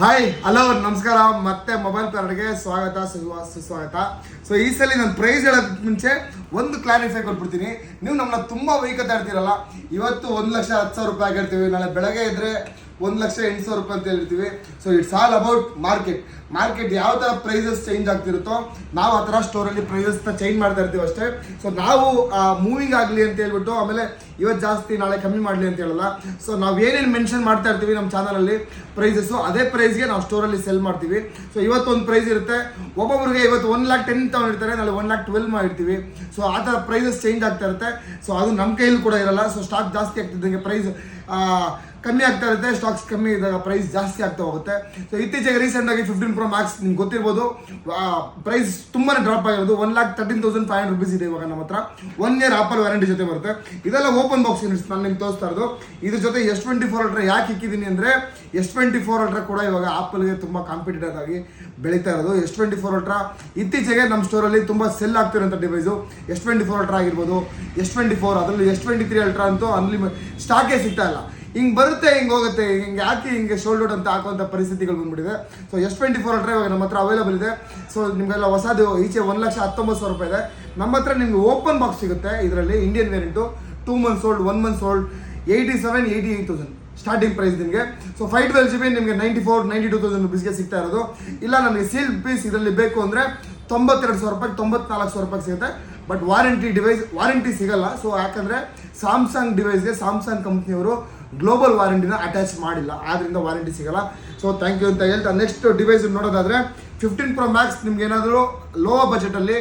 Hi hello ನಮಸ್ಕಾರ. ಮತ್ತೆ mobile ಕಾರ್ಡ್ಗೆ ಸ್ವಾಗತ ಸುಸ್ವಾಗತ. ಸೊ ಈ ಸಲ ನಾನು ಪ್ರೈಸ್ ಹೇಳೋದಕ್ಕೆ ಮುಂಚೆ ಒಂದು ಕ್ಲಾರಿಫೈ ಕೊಟ್ಬಿಡ್ತೀನಿ. ನೀವು ನಮ್ಮನ್ನ ತುಂಬ ವೈಕತ್ತಾ ಇರ್ತೀರಲ್ಲ, ಇವತ್ತು 1,10,000 ರೂಪಾಯಿ ಆಗಿರ್ತೀವಿ, ನಾಳೆ ಬೆಳಗ್ಗೆ ಇದ್ರೆ 1,08,000 ರೂಪಾಯಿ ಅಂತ ಹೇಳ್ತೀವಿ. So it's all about market ಯಾವ ಥರ ಪ್ರೈಸಸ್ ಚೇಂಜ್ ಆಗ್ತಿರುತ್ತೋ ನಾವು ಆ ಥರ ಸ್ಟೋರಲ್ಲಿ ಪ್ರೈಸಸ್ನ ಚೇಂಜ್ ಮಾಡ್ತಾ ಇರ್ತೀವಿ ಅಷ್ಟೇ. ಸೊ ನಾವು ಮೂವಿಂಗ್ ಆಗಲಿ ಅಂತ ಹೇಳ್ಬಿಟ್ಟು ಆಮೇಲೆ ಇವತ್ತು ಜಾಸ್ತಿ ನಾಳೆ ಕಮ್ಮಿ ಮಾಡಲಿ ಅಂತ ಹೇಳಲ್ಲ. ಸೊ ನಾವು ಏನೇನು ಮೆನ್ಷನ್ ಮಾಡ್ತಾ ಇರ್ತೀವಿ ನಮ್ಮ ಚಾನಲಲ್ಲಿ ಪ್ರೈಸಸ್ಸು, ಅದೇ ಪ್ರೈಸ್ಗೆ ನಾವು ಸ್ಟೋರಲ್ಲಿ ಸೆಲ್ ಮಾಡ್ತೀವಿ. ಸೊ ಇವತ್ತು ಒಂದು ಪ್ರೈಸ್ ಇರುತ್ತೆ, ಒಬ್ಬೊಬ್ಬರಿಗೆ ಇವತ್ತು 1,10,000 ತಗೊಂಡಿರ್ತಾರೆ, ನಾಳೆ 1,12,000 ಮಾಡಿರ್ತೀವಿ. ಸೊ ಆ ಥರ ಪ್ರೈಸಸ್ ಚೇಂಜ್ ಆಗ್ತಾ ಇರುತ್ತೆ. ಸೊ ಅದು ನಮ್ಮ ಕೈಯಲ್ಲಿ ಕೂಡ ಇರಲ್ಲ. ಸೊ ಸ್ಟಾಕ್ ಜಾಸ್ತಿ ಆಗ್ತಿದ್ದಂಗೆ ಪ್ರೈಸ್ ಕಮ್ಮಿ ಆಗ್ತಾ ಇರುತ್ತೆ, ಸ್ಟಾಕ್ಸ್ ಕಮ್ಮಿ ಇದ್ದಾಗ ಪ್ರೈಸ್ ಜಾಸ್ತಿ ಆಗ್ತಾ ಹೋಗುತ್ತೆ. ಸೊ ಇತ್ತೀಚೆಗೆ ರೀಸೆಂಟಾಗಿ 15 Pro Max ನಿಮ್ಗೆ ಗೊತ್ತಿರ್ಬೋದು, ಪ್ರೈಸ್ ತುಂಬಾ ಡ್ರಾಪ್ ಆಗಿರೋದು. 1,13,500 ರೂಪೀಸ್ ಇದೆ ಇವಾಗ ನಮ್ಮ ಹತ್ರ. 1 year ಆಪಲ್ ವ್ಯಾರಂಟಿ ಜೊತೆ ಬರುತ್ತೆ. ಇದೆಲ್ಲ ಓಪನ್ ಬಾಕ್ಸ್ ಯೂನಿಟ್ಸ್ ನಾನು ನಿಮ್ಗೆ ತೋರಿಸ್ತಾ ಇರೋದು. ಇದ್ರ ಜೊತೆ S24 Ultra ಯಾಕೆ ಇಕ್ಕಿದ್ದೀನಿ ಅಂದರೆ, S24 Ultra ಕೂಡ ಇವಾಗ ಆಪಲ್ಗೆ ತುಂಬ ಕಾಂಪಿಟೇಟಿವ್ ಆಗಿ ಬೆಳೀತಾ ಇರೋದು. S24 Ultra ಇತ್ತೀಚೆಗೆ ನಮ್ಮ ಸ್ಟೋರಲ್ಲಿ ತುಂಬ ಸೆಲ್ ಆಗ್ತಿರೋಂಥ ಡಿವೈಸು. S24 Ultra ಆಗಿರ್ಬೋದು, S24, ಅದರಲ್ಲಿ S23 Ultra ಅಂತೂ ಸ್ಟಾಕೇ ಸಿಗ್ತಾ ಇಲ್ಲ. ಹಿಂಗೆ ಬರುತ್ತೆ, ಹಿಂಗೆ ಹೋಗುತ್ತೆ, ಹಿಂಗೆ ಯಾಕೆ ಹಿಂಗೆ ಶೋಲ್ಡ್ ಅಂತ ಹಾಕುವಂಥ ಪರಿಸ್ಥಿತಿಗಳು ಬಂದ್ಬಿಟ್ಟಿದೆ. ಸೊ S24 Ultra ಇವಾಗ ನಮ್ಮ ಹತ್ರ ಅವೈಲೇಬಲ್ ಇದೆ. ಸೊ ನಿಮಗೆಲ್ಲ ಹೊಸದು ಈಚೆ 1,19,000 ರೂಪಾಯಿ ಇದೆ. ನಮ್ಮ ಹತ್ರ ನಿಮ್ಗೆ ಓಪನ್ ಬಾಕ್ಸ್ ಸಿಗುತ್ತೆ. ಇದರಲ್ಲಿ Indian variant 2 months old, 1 month old, 87,000-88,000 starting price ನಿಮಗೆ. ಸೊ 512 GB ನಿಮಗೆ 94,000-92,000 ರೂಪೀಸ್ಗೆ ಸಿಗ್ತಾ ಇರೋದು. ಇಲ್ಲ ನನಗೆ ಸೀಲ್ ಪೀಸ್ ಇದರಲ್ಲಿ ಬೇಕು ಅಂದರೆ 92,000 ರೂಪಾಯಿ, 94,000 ರೂಪಾಯಿ ಸಿಗುತ್ತೆ. ಬಟ್ ವಾರಂಟಿ ಸಿಗಲ್ಲ. ಸೊ ಯಾಕಂದರೆ ಸ್ಯಾಮ್ಸಂಗ್ ಡಿವೈಸ್ಗೆ ಸ್ಯಾಮ್ಸಂಗ್ ಕಂಪ್ನಿಯವರು ಗ್ಲೋಬಲ್ ವಾರಂಟಿನ ಅಟ್ಯಾಚ್ ಮಾಡಿಲ್ಲ, ಆದ್ದರಿಂದ ವಾರಂಟಿ ಸಿಗಲ್ಲ. ಸೊ ಥ್ಯಾಂಕ್ ಯು ಅಂತ ಹೇಳ್ತಾ ನೆಕ್ಸ್ಟ್ ಡಿವೈಸ್ ನೋಡೋದಾದರೆ 15 Pro Max ನಿಮ್ಗೆ ಏನಾದರೂ ಲೋ ಬಜೆಟಲ್ಲಿ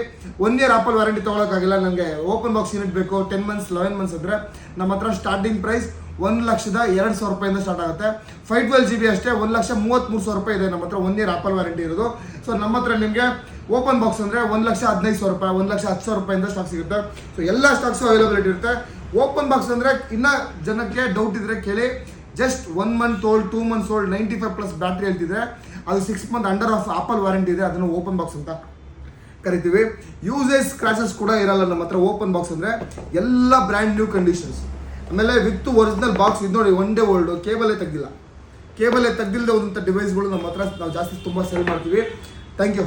1 year ಆಪಲ್ ವಾರಂಟಿ ತೊಗೊಳಕ್ಕಾಗಿಲ್ಲ, ನನಗೆ ಓಪನ್ ಬಾಕ್ಸ್ ಯೂನಿಟ್ ಬೇಕು 10 months 11 months ಅಂದರೆ ನಮ್ಮ ಹತ್ರ ಸ್ಟಾರ್ಟಿಂಗ್ ಪ್ರೈಸ್ 1,02,000 ರೂಪಾಯಿಂದ ಸ್ಟಾರ್ಟ್ ಆಗುತ್ತೆ. 512 GB ಅಷ್ಟೇ 1,33,000 ರೂಪಾಯಿ ಇದೆ ನಮ್ಮ ಹತ್ರ 1 year ಆಪಲ್ ವಾರಂಟಿ ಇರೋದು. ಸೊ ನಮ್ಮ ಹತ್ರ ನಿಮಗೆ ಓಪನ್ ಬಾಕ್ಸ್ ಅಂದರೆ 1,15,000 ರೂಪಾಯಿ, 1,10,000 ರೂಪಾಯಿಂದ ಸ್ಟಾಕ್ ಸಿಗುತ್ತೆ. ಸೊ ಎಲ್ಲ ಸ್ಟಾಕ್ಸು ಅವೈಲೇಬಿಲಿಟಿ ಇರುತ್ತೆ. ಓಪನ್ ಬಾಕ್ಸ್ ಅಂದರೆ ಇನ್ನೂ ಜನಕ್ಕೆ ಡೌಟ್ ಇದ್ದರೆ ಕೇಳಿ. Just 1 month old, 2 months old, 95+ battery ಹೇಳ್ತಿದ್ರೆ ಅದು 6 month under of Apple warranty ಇದೆ, ಅದನ್ನು ಓಪನ್ ಬಾಕ್ಸ್ ಅಂತ ಕರಿತೀವಿ. ಯೂಸೇಜ್ ಸ್ಕ್ರಾಚಸ್ ಕೂಡ ಇರಲ್ಲ ನಮ್ಮ ಹತ್ರ. ಓಪನ್ ಬಾಕ್ಸ್ ಅಂದರೆ ಎಲ್ಲ ಬ್ರ್ಯಾಂಡ್ ನ್ಯೂ ಕಂಡೀಷನ್ಸ್, ಆಮೇಲೆ ವಿತ್ ಒರಿಜಿನಲ್ ಬಾಕ್ಸ್. ಇದು ನೋಡಿ 1 day old, ಕೇಬಲೇ ತೆಗ್ದಿಲ್ಲದೆ ಹೋದಂಥ ಡಿವೈಸ್ಗಳು ನಮ್ಮ ಹತ್ರ ನಾವು ಜಾಸ್ತಿ ತುಂಬ ಸೆಲ್ ಮಾಡ್ತೀವಿ. Thank you.